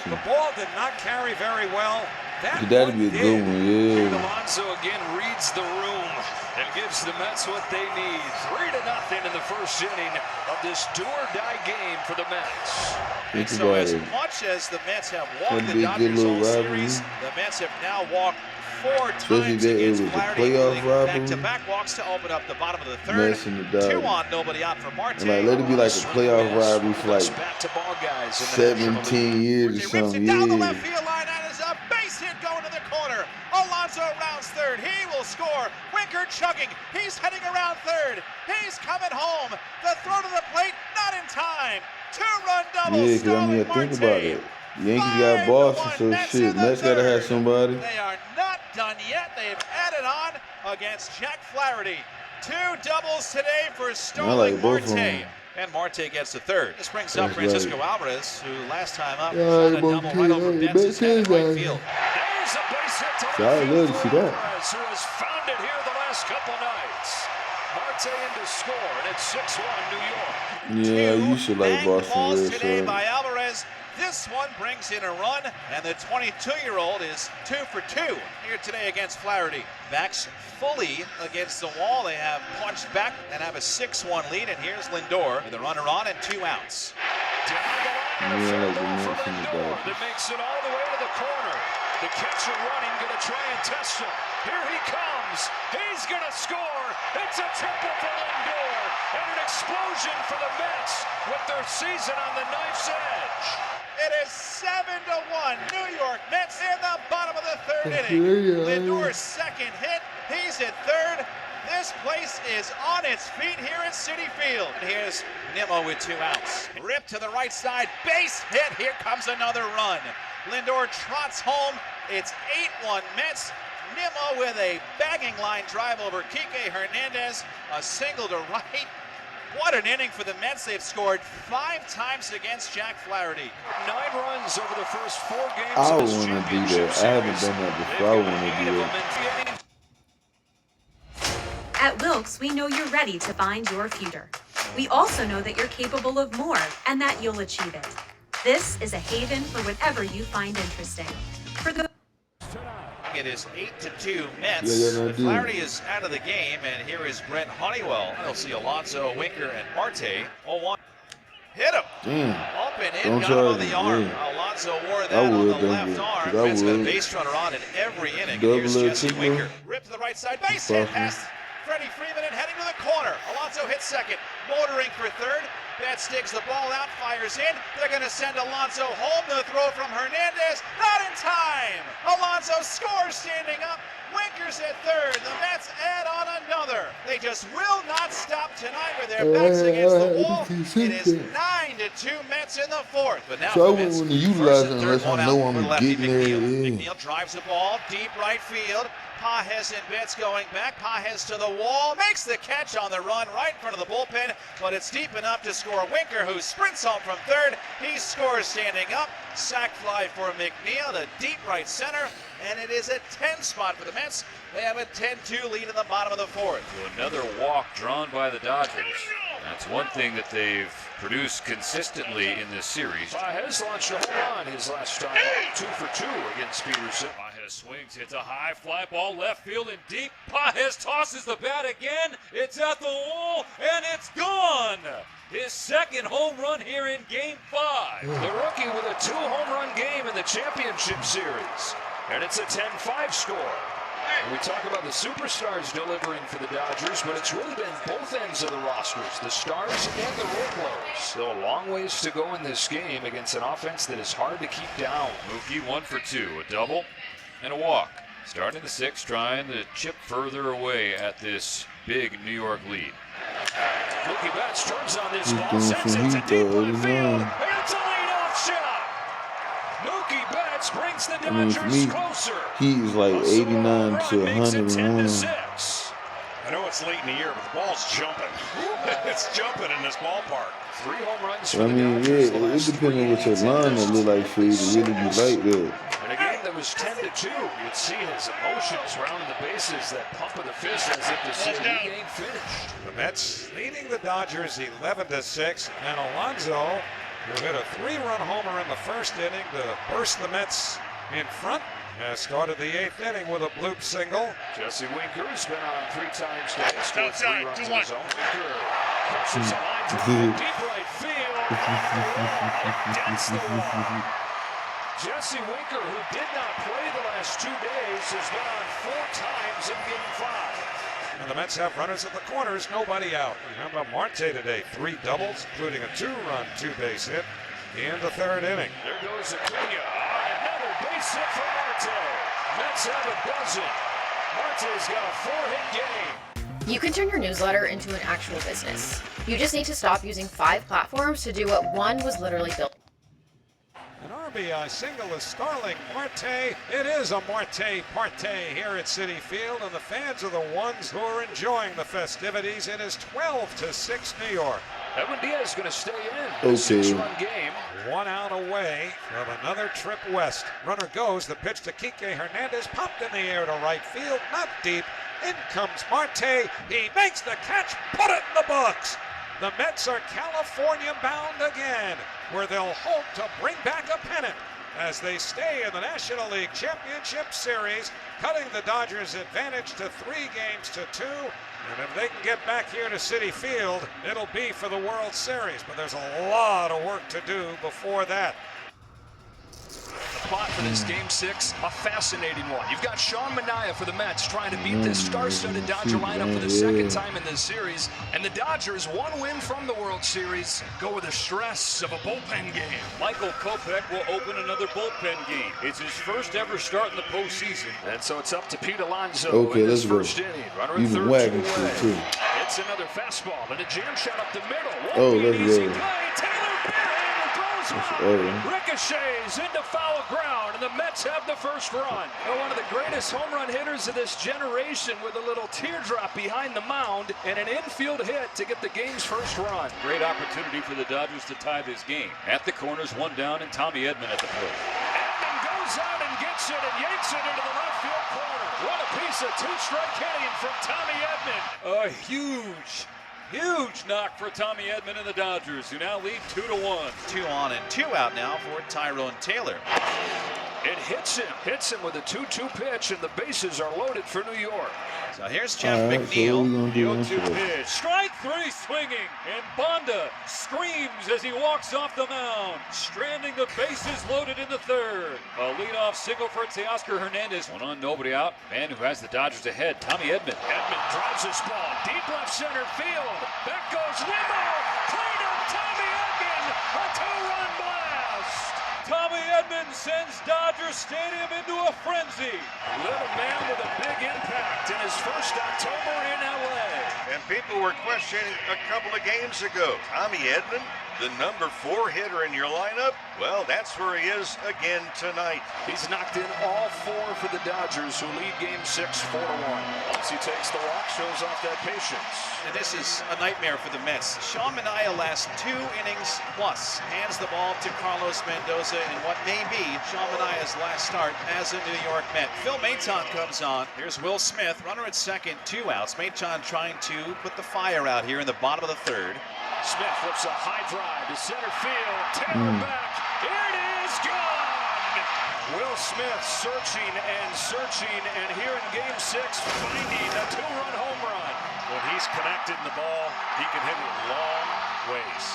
the ball did not carry very well. That'd be a good one, Pete Alonso again reads the room and gives the Mets what they need. 3-0 in the 1st inning of this do-or-die game for the Mets. And so as much as the Mets have walked the Dodgers all series, the Mets have now walked 4 times against Flaherty, back-to-back walks to open up the bottom of the 3rd. 2 on, nobody out for Marte. Like, let it be like a playoff rivalry for like 17 years or something. Down the left field line, that is a base hit going to the corner. Alonso rounds 3rd. He will score. Winker chugging. He's heading around 3rd. He's coming home. The throw to the plate, not in time. 2-run double. Yeah, because I mean, think about it. Yankees got Boston, so shit. Mets gotta have somebody. They are not done yet. They've added on against Jack Flaherty. 2 doubles today for Starling Marte. And Marte gets the 3rd. This brings up Francisco Alvarez, who last time up shot a double right over Betts' head in right field. There's a base hit to I love to see that. Who has found it here the last couple nights. Marte in to score, and it's 6-1 New York. Yeah, you should like Boston Red today by Alvarez. This one brings in a run, and the 22-year-old is 2 for 2 here today against Flaherty. Backs fully against the wall. They have punched back and have a 6-1 lead, and here's Lindor with a runner on and 2 outs. Down the line, that makes it all the way to the corner. The catcher running, going to try and test him. Here he comes. He's going to score. It's a triple for Lindor, and an explosion for the Mets with their season on the knife's edge. It is 7-1. New York Mets in the bottom of the 3rd inning. Lindor's 2nd hit. He's at 3rd. This place is on its feet here at Citi Field. And here's Nimmo with 2 outs. Rip to the right side. Base hit. Here comes another run. Lindor trots home. It's 8-1 Mets. Nimmo with a bagging line drive over Kike Hernandez. A single to right. What an inning for the Mets. They've scored 5 times against Jack Flaherty. 9 runs over the first 4 games I of want this to do championship that. I haven't done that before. I want to do that. At Wilkes, we know you're ready to find your future. We also know that you're capable of more and that you'll achieve it. This is a haven for whatever you find interesting. For the It is 8-2 Mets. Flaherty is out of the game, and here is Brent Honeywell. You'll see Alonso, Winker, and Marte. 0-1. Hit him. Up and in, got him on the arm. Alonso wore that on the left arm. Mets got a base runner on in every inning. Here's Jesse Winker. Rip to the right side, base hit past Freddie Freeman and heading to the corner. Alonso hits 2nd, motoring for 3rd. Betts digs the ball out, fires in. They're going to send Alonso home. The throw from Hernandez, not in time. Alonso scores standing up. Winker's at 3rd. The Mets add on another. They just will not stop tonight with their backs against the wall. It is 9-2 Mets in the 4th. But now so I wouldn't want to utilize it unless I know I'm getting there. McNeil drives the ball deep right field. Pages and Betts going back. Pages to the wall, makes the catch on the run right in front of the bullpen, but it's deep enough to score. Winker, who sprints home from third, he scores standing up. Sac fly for McNeil to deep right center, and it is a 10 spot for the Mets. They have a 10-2 lead in the bottom of the fourth. Another walk drawn by the Dodgers. That's one thing that they've produced consistently in this series. Pages launched a home run his last time, 2 for 2 against Peterson. Pages swings, hits a high fly ball left field and deep. Pages tosses the bat again. It's at the wall and it's gone. His second home run here in Game 5. The rookie with a 2-home run game in the championship series, and it's a 10-5 score. We talk about the superstars delivering for the Dodgers, but it's really been both ends of the rosters, the stars and the role players. So a long ways to go in this game against an offense that is hard to keep down. Mookie 1 for 2, a double and a walk. Starting the 6th, trying to chip further away at this big New York lead. Mookie Betts turns on this ball, sends it to deep left field. It's a leadoff shot. Mookie Betts brings the Dodgers closer. He's like 89 to 101. I know it's late in the year, but the ball's jumping. It's jumping in this ballpark. 3 home runs for I mean, yeah, it depends on what your lineup look like for you to really be like that. In a game that was 10-2, you'd see his emotions rounding the bases, that pump of the fist as if to say he ain't finished. The Mets leading the Dodgers 11-6, and Alonso, who hit a 3-run homer in the first inning to burst the Mets in front, has started the 8th inning with a bloop single. Jesse Winker has been on 3 times today, scored 3 runs of his own. Winker catches a line drive deep right field. Against the wall. Jesse Winker, who did not play the last 2 days, has been on 4 times in Game 5. And the Mets have runners at the corners, nobody out. How about Marte today? 3 doubles, including a 2-run, 2-base hit in the 3rd inning. There goes Acuna. Another base hit for Marte. Mets have a dozen. Marte's got a 4-hit game. You can turn your newsletter into an actual business. You just need to stop using 5 platforms to do what one was literally built. An RBI single is Starling Marte. It is a Marte Parte here at Citi Field, and the fans are the ones who are enjoying the festivities. It is 12-6 New York. Edwin Diaz is going to stay in. Okay. 6-run game. 1 out away from another trip west. Runner goes. The pitch to Kike Hernandez, popped in the air to right field, not deep. In comes Marte. He makes the catch. Put it in the books. The Mets are California bound again, where they'll hope to bring back a pennant as they stay in the National League Championship Series, cutting the Dodgers' advantage to 3 games to 2. And if they can get back here to Citi Field, it'll be for the World Series. But there's a lot of work to do before that. The plot for this Game 6, a fascinating one. You've got Sean Manaea for the Mets trying to beat this star-studded Dodger lineup for the 2nd time in this series. And the Dodgers, 1 win from the World Series, go with the stress of a bullpen game. Michael Kopech will open another bullpen game. It's his first ever start in the postseason. And so it's up to Pete Alonso Okay, in let's his go. first inning. Runner You've at been third, wagging 2 shit away. too. It's another fastball and a jam shot up the middle. Won't Oh, be an let's easy go. play. Taylor barehanded throws one. Ricochets into foul ground, and the Mets have the first run. One of the greatest home run hitters of this generation, with a little teardrop behind the mound and an infield hit to get the game's first run. Great opportunity for the Dodgers to tie this game. At the corners, 1 down, and Tommy Edman at the plate. Edman goes out and gets it and yanks it into the left field corner. What a piece of 2-strike hitting from Tommy Edman. A huge knock for Tommy Edman and the Dodgers, who now lead 2-1. 2 on and 2 out now for Tyrone Taylor. It hits him with a 2-2 pitch, and the bases are loaded for New York. So here's Jeff McNeil. The 0-2 pitch. Strike 3 swinging, and Bonda screams as he walks off the mound, stranding the bases loaded in the 3rd. A leadoff single for Teoscar Hernandez. 1 on, nobody out. Man who has the Dodgers ahead, Tommy Edman. Edman drives this ball deep left center field. Back goes Nimmo. Clean up Tommy Edman. A 2-run blast. Tommy Edman sends Dodger Stadium into a frenzy. Little man with a big impact in his first October in LA. And people were questioning a couple of games ago. Tommy Edman, the number 4 hitter in your lineup, well, that's where he is again tonight. He's knocked in all 4 for the Dodgers, who lead Game 6 4-1. Once he takes the walk, shows off that patience. And this is a nightmare for the Mets. Sean Manaea lasts 2 innings plus, hands the ball to Carlos Mendoza in what may be Sean Manaea's last start as a New York Met. Phil Maton comes on. Here's Will Smith, runner at second, 2 outs. Maton trying to put the fire out here in the bottom of the third. Smith flips a high drive to center field. Taylor back. It is gone. Will Smith searching, and here in Game 6, finding a 2-run home run. When he's connected in the ball, he can hit it long ways.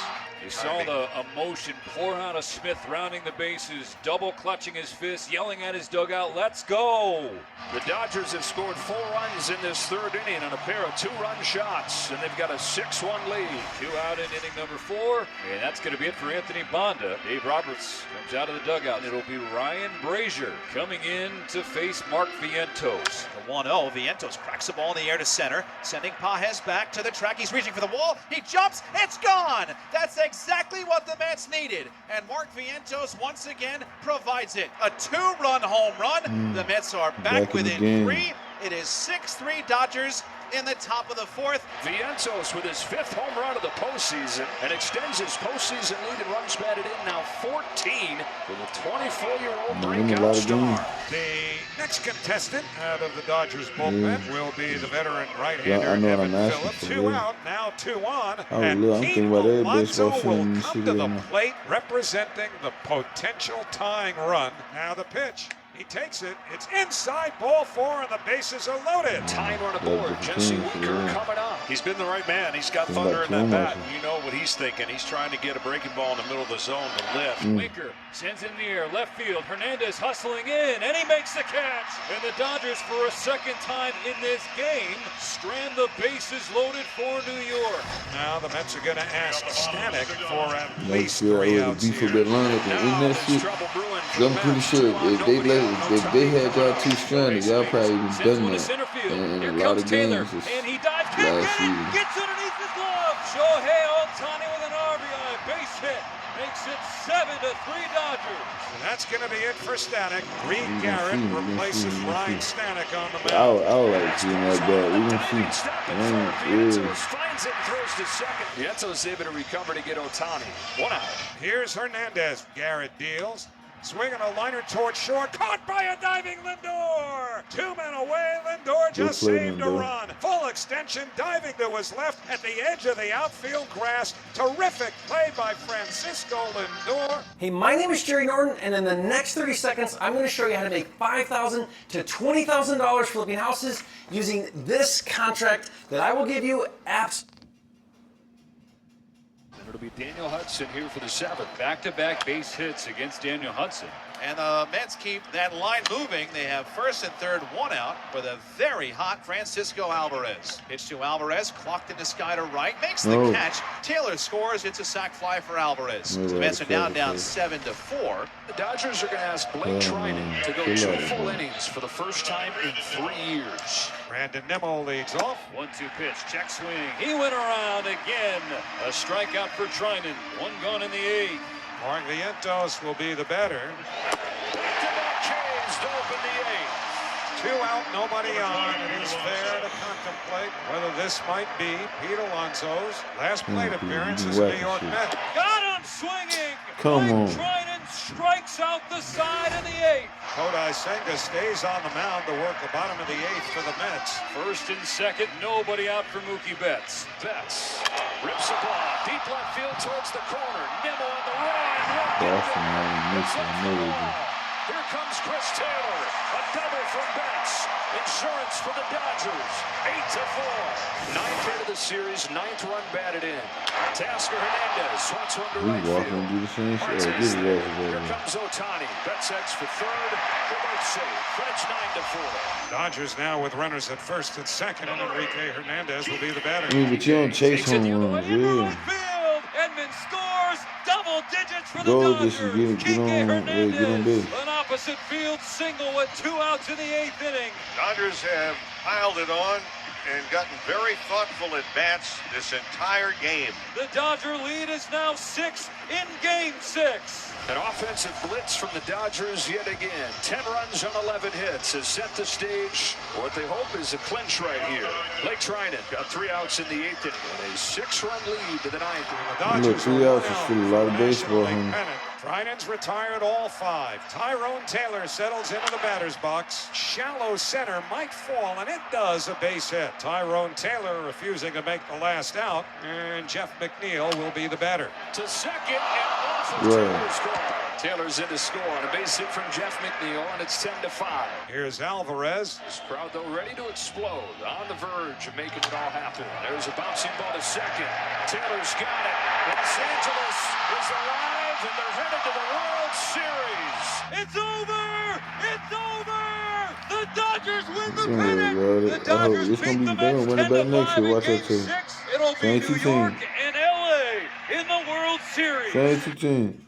You saw the emotion pour out of Smith, rounding the bases, double clutching his fist, yelling at his dugout, "Let's go!" The Dodgers have scored 4 runs in this 3rd inning on a pair of 2-run shots, and they've got a 6-1 lead. 2 out in inning number 4, and that's going to be it for Anthony Bonda. Dave Roberts comes out of the dugout, and it'll be Ryan Brazier coming in to face Mark Vientos. The 1-0, Vientos cracks the ball in the air to center, sending Pages back to the track. He's reaching for the wall. He jumps. It's gone. That's exactly what the Mets needed. And Mark Vientos once again provides it. A 2-run home run. The Mets are back within 3. It is 6-3 Dodgers in the top of the 4th. Vientos with his 5th home run of the postseason and extends his postseason lead in runs batted in, now 14 for the 24-year-old breakout star. The next contestant out of the Dodgers bullpen will be the veteran right-hander I know Evan what I'm asking Phillips. for, 2 man. out, now 2 on. I'm thinking about every baseball film. Will come to the plate representing the potential tying run. Now the pitch. He takes it. It's inside, ball 4, and the bases are loaded. Tying run aboard. Jesse Winker coming up. He's been the right man. He's got thunder in that bat. You know what he's thinking. He's trying to get a breaking ball in the middle of the zone to lift. Winker sends it in the air, left field. Hernandez hustling in, and he makes the catch. And the Dodgers, for a second time in this game, strand the bases loaded for New York. Now the Mets are going to ask Stanek for at Like, least yeah, 3 I outs beef here. with that lineup and in that shit. I'm pretty sure if they had y'all 2 stranded, y'all probably would have done that in a lot of games And he dives, can't last get it, season. gets underneath his glove. Shohei Ohtani with an RBI, base hit, makes it 7-3 Dodgers. And that's going to be it for Stanek. Reed Garrett replaces Ryan Stanek on the I mound. would like seeing that bat. We're going to see. Vientos finds it and throws to second. Vientos able to recover to get Ohtani. 1 out. Here's Hernandez. Garrett deals. Swinging a liner toward short. Caught by a diving Lindor. 2 men away. Lindor just saved a run. Full extension. Diving to his left at the edge of the outfield grass. Terrific play by Francisco Lindor. Hey, my name is Jerry Norton, and in the next 30 seconds, I'm going to show you how to make $5,000 to $20,000 flipping houses using this contract that I will give you It'll be Daniel Hudson here for the 7th. Back-to-back base hits against Daniel Hudson. And the Mets keep that line moving. They have 1st and 3rd, 1 out with a very hot Francisco Alvarez. Pitch to Alvarez, clocked in the sky to right, makes the catch. Taylor scores. It's a sac fly for Alvarez. The Mets are now down 7-4. The Dodgers are going to ask Blake Trinan to go 2 full innings for the first time in 3 years. Brandon Nimmo leads off. 1-2 pitch, check swing. He went around again. A strikeout for Trinan. 1 gone in the 8th. Mark Vientos will be the batter. Back-to-back K's to open the 8th. 2 out, nobody on. It is fair to contemplate whether this might be Pete Alonso's last plate appearance as a New York Met. Got him swinging. Come on. Trinan strikes out the side of the 8th. Kodai Senga stays on the mound to work the bottom of the 8th for the Mets. 1st and 2nd, nobody out for Mookie Betts. Betts rips a ball deep left field towards the corner. Nimmo on the run. Here comes Chris Taylor. A double from Betts. Insurance for the Dodgers. 8-4. 9th hit of the series. 9th run batted in. Tasker Hernandez swats one to right field. Do the same shit. Here comes Ohtani. Betts eggs for 3rd. The both safe. French 9-4. Dodgers now with runners at 1st and 2nd, and Enrique Hernandez will be the batter. But you don't chase home runs, Edmund scores double digits for the Go Dodgers. just get on base. An opposite field single with 2 outs in the 8th inning. Dodgers have piled it on and gotten very thoughtful at bats this entire game. The Dodger lead is now 6 in Game 6. An offensive blitz from the Dodgers yet again. 10 runs on 11 hits has set the stage. What they hope is a clinch right here. Blake Trinan got 3 outs in the 8th inning and a 6-run lead to the 9th. Look, 3 outs is still a lot of baseball, huh? Trinan's retired all 5. Tyrone Taylor settles into the batter's box. Shallow center might fall, and it does, a base hit. Tyrone Taylor refusing to make the last out, and Jeff McNeil will be the batter. To second and off of Taylor's score. Taylor's in to score on a base hit from Jeff McNeil, and it's 10-5. Here's Alvarez. This crowd, though, ready to explode, on the verge of making it all happen. There's a bouncing ball to second. Taylor's got it. Los Angeles is alive, and they're headed to the World Series. It's over! It's over! The Dodgers win the pennant! The I hope Dodgers it's beat gonna the be done. Win it back next year. Watch that too. It'll be Same New two York teams. and LA in the World Series. Same two teams.